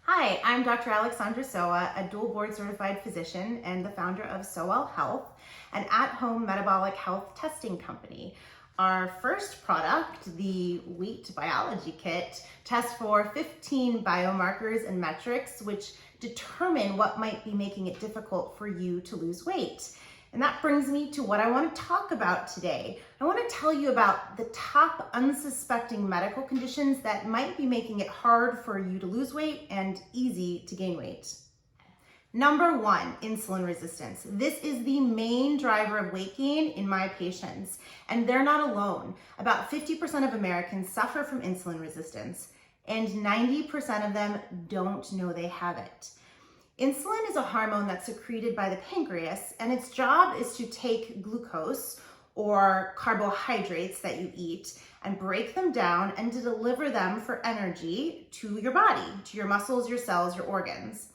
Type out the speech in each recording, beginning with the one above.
Hi, I'm Dr. Alexandra Sowa, a dual board certified physician and the founder of SoWell Health, an at-home metabolic health testing company. Our first product, the Weight Biology Kit, tests for 15 biomarkers and metrics which determine what might be making it difficult for you to lose weight. And that brings me to what I want to talk about today. I want to tell you about the top unsuspecting medical conditions that might be making it hard for you to lose weight and easy to gain weight. Number one, insulin resistance. This is the main driver of weight gain in my patients, and they're not alone. About 50% of Americans suffer from insulin resistance, and 90% of them don't know they have it. Insulin is a hormone that's secreted by the pancreas, and its job is to take glucose or carbohydrates that you eat and break them down and to deliver them for energy to your body, to your muscles, your cells, your organs.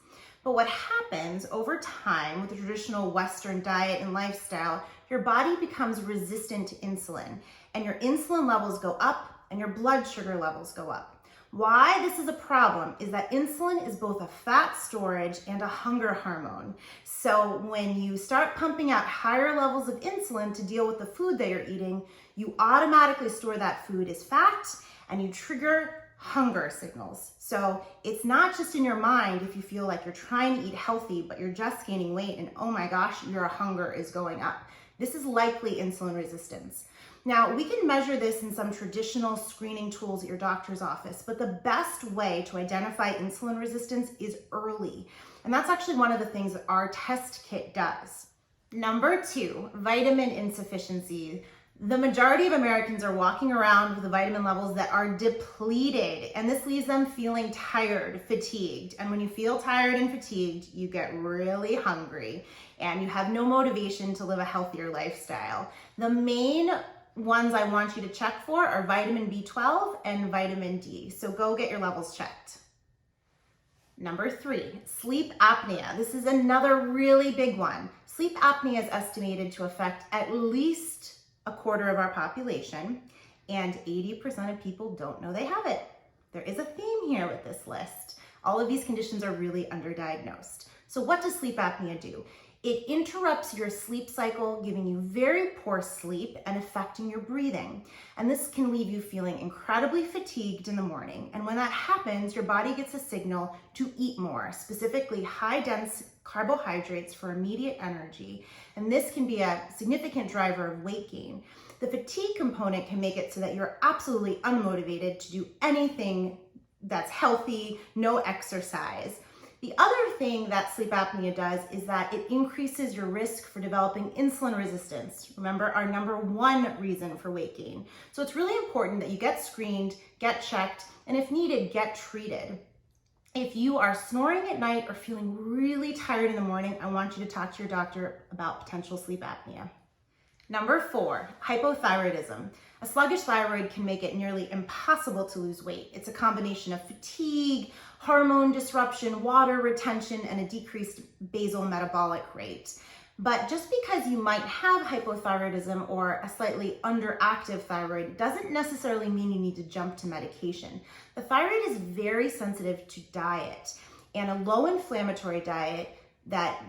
But what happens over time with the traditional Western diet and lifestyle, your body becomes resistant to insulin, and your insulin levels go up and your blood sugar levels go up. Why this is a problem is that insulin is both a fat storage and a hunger hormone. So when you start pumping out higher levels of insulin to deal with the food that you're eating, you automatically store that food as fat and you trigger hunger signals. So it's not just in your mind if you feel like you're trying to eat healthy, but you're just gaining weight and oh my gosh, your hunger is going up. This is likely insulin resistance. Now, we can measure this in some traditional screening tools at your doctor's office, but the best way to identify insulin resistance is early. And that's actually one of the things that our test kit does. Number two, vitamin insufficiency. The majority of Americans are walking around with the vitamin levels that are depleted, and this leaves them feeling tired, fatigued. And when you feel tired and fatigued, you get really hungry and you have no motivation to live a healthier lifestyle. The main ones I want you to check for are vitamin B12 and vitamin D. So go get your levels checked. Number three, sleep apnea. This is another really big one. Sleep apnea is estimated to affect at least a quarter of our population, and 80% of people don't know they have it. There is a theme here with this list. All of these conditions are really underdiagnosed. So what does sleep apnea do? It interrupts your sleep cycle, giving you very poor sleep and affecting your breathing. And this can leave you feeling incredibly fatigued in the morning. And when that happens, your body gets a signal to eat more, specifically high-dense carbohydrates for immediate energy. And this can be a significant driver of weight gain. The fatigue component can make it so that you're absolutely unmotivated to do anything that's healthy, no exercise. The other thing that sleep apnea does is that it increases your risk for developing insulin resistance. Remember, our number one reason for weight gain. So it's really important that you get screened, get checked, and if needed, get treated. If you are snoring at night or feeling really tired in the morning, I want you to talk to your doctor about potential sleep apnea. Number four, hypothyroidism. A sluggish thyroid can make it nearly impossible to lose weight. It's a combination of fatigue, hormone disruption, water retention, and a decreased basal metabolic rate. But just because you might have hypothyroidism or a slightly underactive thyroid doesn't necessarily mean you need to jump to medication. The thyroid is very sensitive to diet, and a low inflammatory diet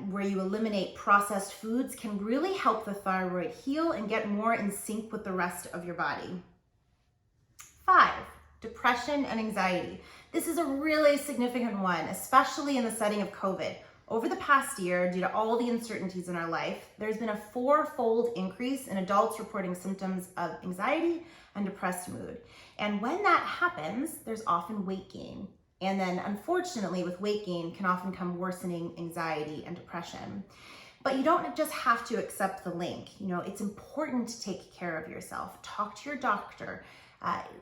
where you eliminate processed foods can really help the thyroid heal and get more in sync with the rest of your body. 5, depression and anxiety. This is a really significant one, especially in the setting of COVID. Over the past year, due to all the uncertainties in our life, there's been a 4-fold increase in adults reporting symptoms of anxiety and depressed mood. And when that happens, there's often weight gain. And then unfortunately with weight gain can often come worsening anxiety and depression. But you don't just have to accept the link. It's important to take care of yourself. Talk to your doctor,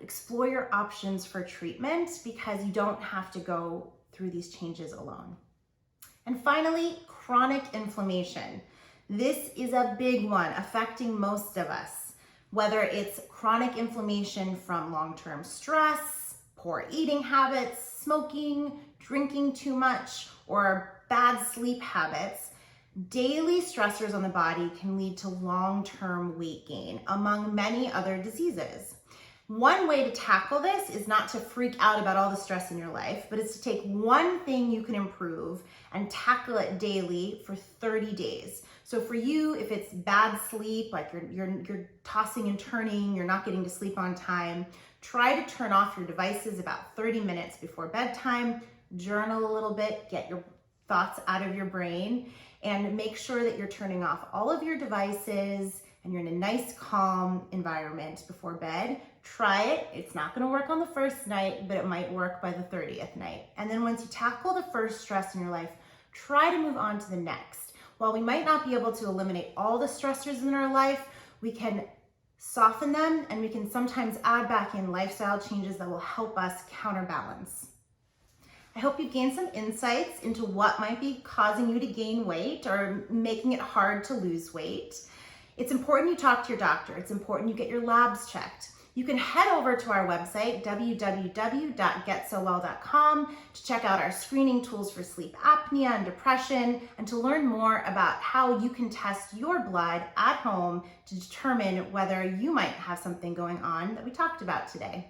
explore your options for treatment because you don't have to go through these changes alone. And finally, chronic inflammation. This is a big one affecting most of us, whether it's chronic inflammation from long-term stress, poor eating habits, smoking, drinking too much, or bad sleep habits. Daily stressors on the body can lead to long-term weight gain, among many other diseases. One way to tackle this is not to freak out about all the stress in your life, but it's to take one thing you can improve and tackle it daily for 30 days. So for you, if it's bad sleep, like you're tossing and turning, you're not getting to sleep on time, try to turn off your devices about 30 minutes before bedtime, journal a little bit, get your thoughts out of your brain, and make sure that you're turning off all of your devices and you're in a nice, calm environment before bed. Try it. It's not going to work on the first night, but it might work by the 30th night. And then once you tackle the first stress in your life, try to move on to the next. While we might not be able to eliminate all the stressors in our life, we can soften them, and we can sometimes add back in lifestyle changes that will help us counterbalance. I hope you gained some insights into what might be causing you to gain weight or making it hard to lose weight. It's important you talk to your doctor. It's important you get your labs checked. You can head over to our website, www.getsowell.com, to check out our screening tools for sleep apnea and depression, and to learn more about how you can test your blood at home to determine whether you might have something going on that we talked about today.